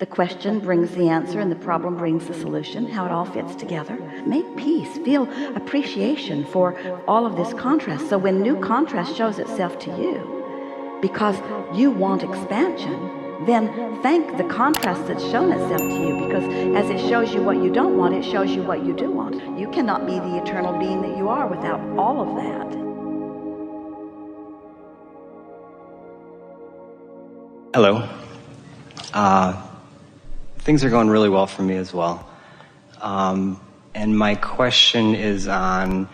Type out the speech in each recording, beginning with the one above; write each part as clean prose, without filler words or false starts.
The question brings the answer and the problem brings the solution, how it all fits together. Make peace, feel appreciation for all of this contrast. So when new contrast shows itself to you, because you want expansion, then thank the contrast that's shown itself to you, because as it shows you what you don't want, it shows you what you do want. You cannot be the eternal being that you are without all of that. Hello. Things are going really well for me as well. And my question is on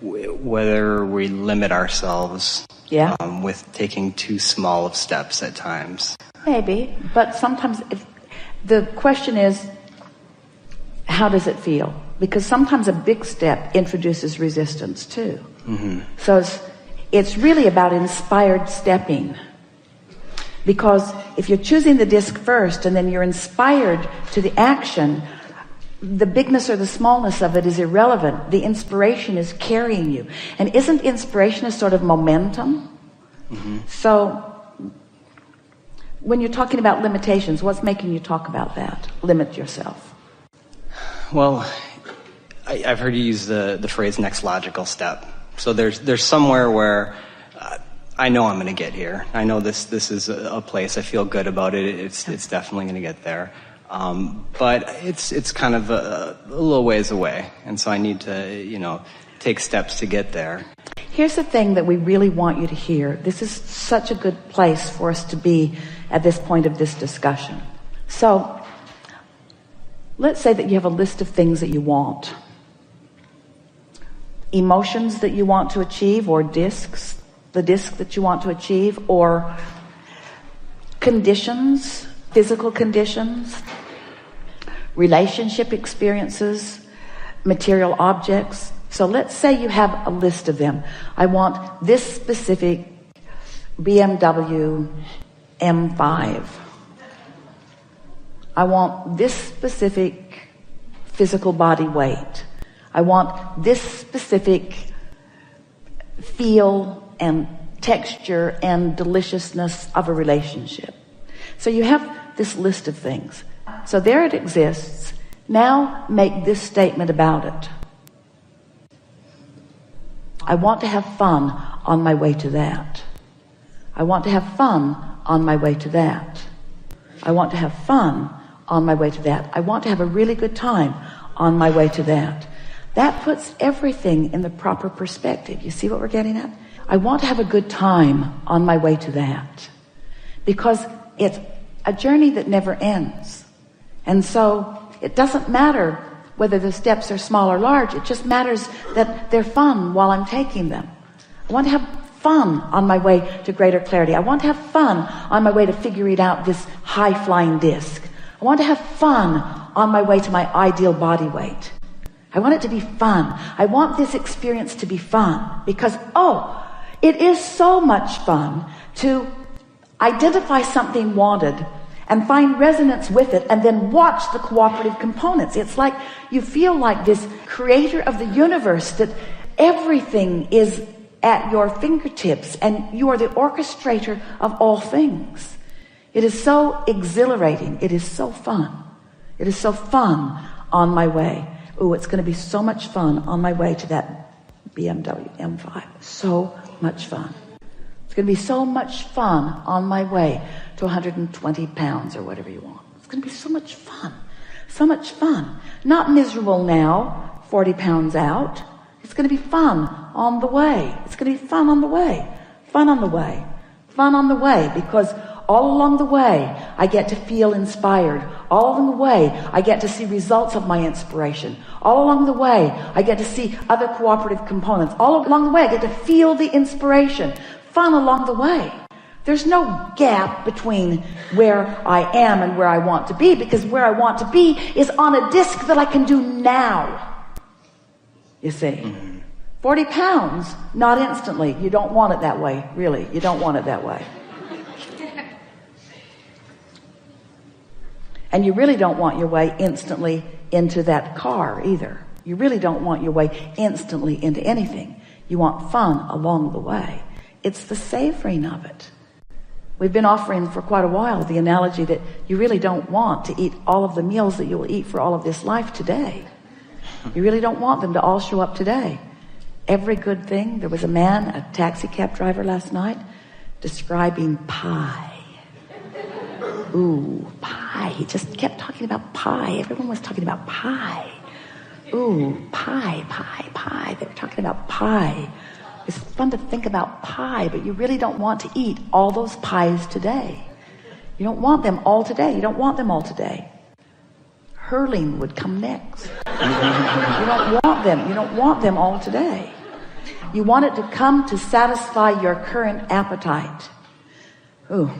whether we limit ourselves with taking too small of steps at times. Maybe, but sometimes the question is, how does it feel? Because sometimes a big step introduces resistance too. Mm-hmm. So it's really about inspired stepping. Because if you're choosing the disc first and then you're inspired to the action, the bigness or the smallness of it is irrelevant. The inspiration is carrying you. And isn't inspiration a sort of momentum? Mm-hmm. So when you're talking about limitations, what's making you talk about that? Limit yourself. Well, I've heard you use the phrase next logical step. So there's somewhere where I know I'm going to get here. I know this is a place. I feel good about it. It's definitely going to get there. But it's kind of a little ways away. And so I need to, take steps to get there. Here's the thing that we really want you to hear. This is such a good place for us to be at this point of this discussion. So let's say that you have a list of things that you want. Emotions that you want to achieve, or discs. The disc that you want to achieve, or conditions, physical conditions, relationship experiences, material objects. So let's say you have a list of them. I want this specific BMW M5. I want this specific physical body weight. I want this specific feel and texture and deliciousness of a relationship. So you have this list of things. So there it exists. Now make this statement about it. I want to have fun on my way to that. I want to have fun on my way to that. I want to have fun on my way to that. I want to have a really good time on my way to that. That puts everything in the proper perspective. You see what we're getting at? I want to have a good time on my way to that, because it's a journey that never ends. And so it doesn't matter whether the steps are small or large. It just matters that they're fun while I'm taking them. I want to have fun on my way to greater clarity. I want to have fun on my way to figuring out this high-flying disc. I want to have fun on my way to my ideal body weight. I want it to be fun. I want this experience to be fun because, it is so much fun to identify something wanted and find resonance with it and then watch the cooperative components. It's like you feel like this creator of the universe, that everything is at your fingertips and you are the orchestrator of all things. It is so exhilarating. It is so fun. It is so fun on my way. It's going to be so much fun on my way to that BMW M5. So much fun. It's going to be so much fun on my way to 120 pounds or whatever you want. It's going to be so much fun. So much fun. Not miserable now, 40 pounds out. It's going to be fun on the way. It's going to be fun on the way. Fun on the way. Fun on the way, because all along the way, I get to feel inspired. All along the way, I get to see results of my inspiration. All along the way, I get to see other cooperative components. All along the way, I get to feel the inspiration. Fun along the way. There's no gap between where I am and where I want to be, because where I want to be is on a disc that I can do now. You see? 40 pounds, not instantly. You don't want it that way, really. You don't want it that way. And you really don't want your way instantly into that car either. You really don't want your way instantly into anything. You want fun along the way. It's the savoring of it. We've been offering for quite a while the analogy that you really don't want to eat all of the meals that you will eat for all of this life today. You really don't want them to all show up today. Every good thing. There was a man, a taxi cab driver last night, describing pie. Ooh, pie. He just kept talking about pie. Everyone was talking about pie. Ooh, pie, pie, pie. They were talking about pie. It's fun to think about pie, but you really don't want to eat all those pies today. You don't want them all today. You don't want them all today. Hurling would come next. You don't want them. You don't want them all today. You want it to come to satisfy your current appetite. Ooh.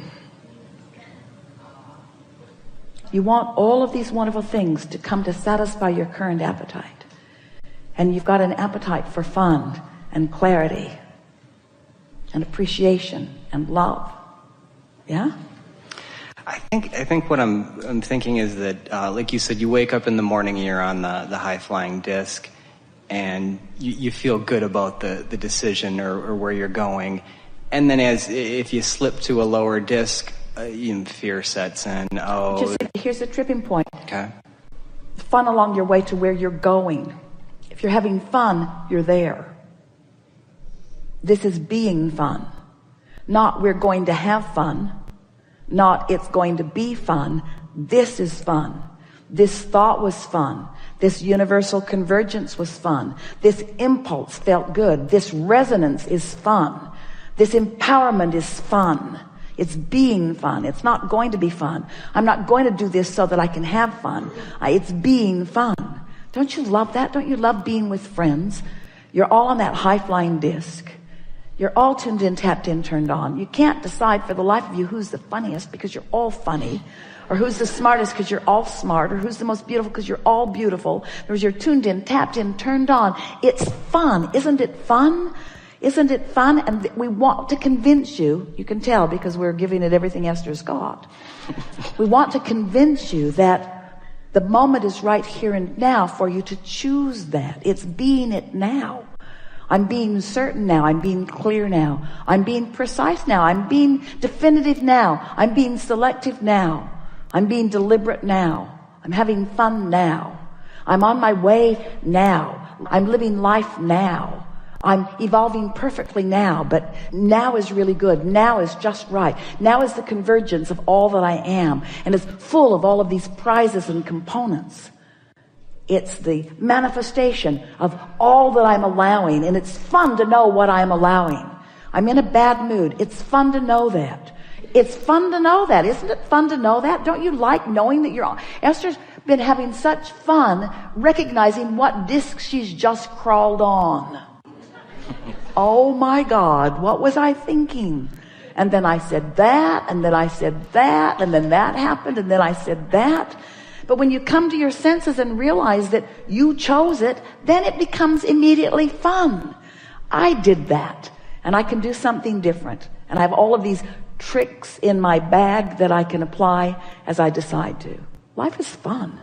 You want all of these wonderful things to come to satisfy your current appetite. And you've got an appetite for fun and clarity and appreciation and love. Yeah? I think what I'm thinking is that, like you said, you wake up in the morning and you're on the high-flying disc, and you feel good about the decision or where you're going. And then if you slip to a lower disc, fear sets in. Here's the tripping point. Okay. Fun along your way to where you're going. If you're having fun, you're there. This is being fun. Not we're going to have fun. Not it's going to be fun. This is fun. This thought was fun. This universal convergence was fun. This impulse felt good. This resonance is fun. This empowerment is fun. It's being fun. It's not going to be fun. I'm not going to do this so that I can have fun. It's being fun. Don't you love that? Don't you love being with friends? You're all on that high-flying disc. You're all tuned in, tapped in, turned on. You can't decide for the life of you who's the funniest because you're all funny, or who's the smartest because you're all smart, or who's the most beautiful because you're all beautiful. Because you're tuned in, tapped in, turned on. It's fun. Isn't it fun? Isn't it fun? And we want to convince you, you can tell because we're giving it everything Esther's got. We want to convince you that the moment is right here and now for you to choose that. It's being it now. I'm being certain now. I'm being clear now. I'm being precise now. I'm being definitive now. I'm being selective now. I'm being deliberate now. I'm having fun now. I'm on my way now. I'm living life now. I'm evolving perfectly now, but now is really good. Now is just right. Now is the convergence of all that I am, and it's full of all of these prizes and components. It's the manifestation of all that I'm allowing, and it's fun to know what I'm allowing. I'm in a bad mood. It's fun to know that. It's fun to know that. Isn't it fun to know that? Don't you like knowing that you're on? Esther's been having such fun recognizing what disc she's just crawled on. Oh my God, what was I thinking? And then I said that, and then I said that, and then that happened, and then I said that. But when you come to your senses and realize that you chose it, then it becomes immediately fun. I did that, and I can do something different. And I have all of these tricks in my bag that I can apply as I decide to. Life is fun.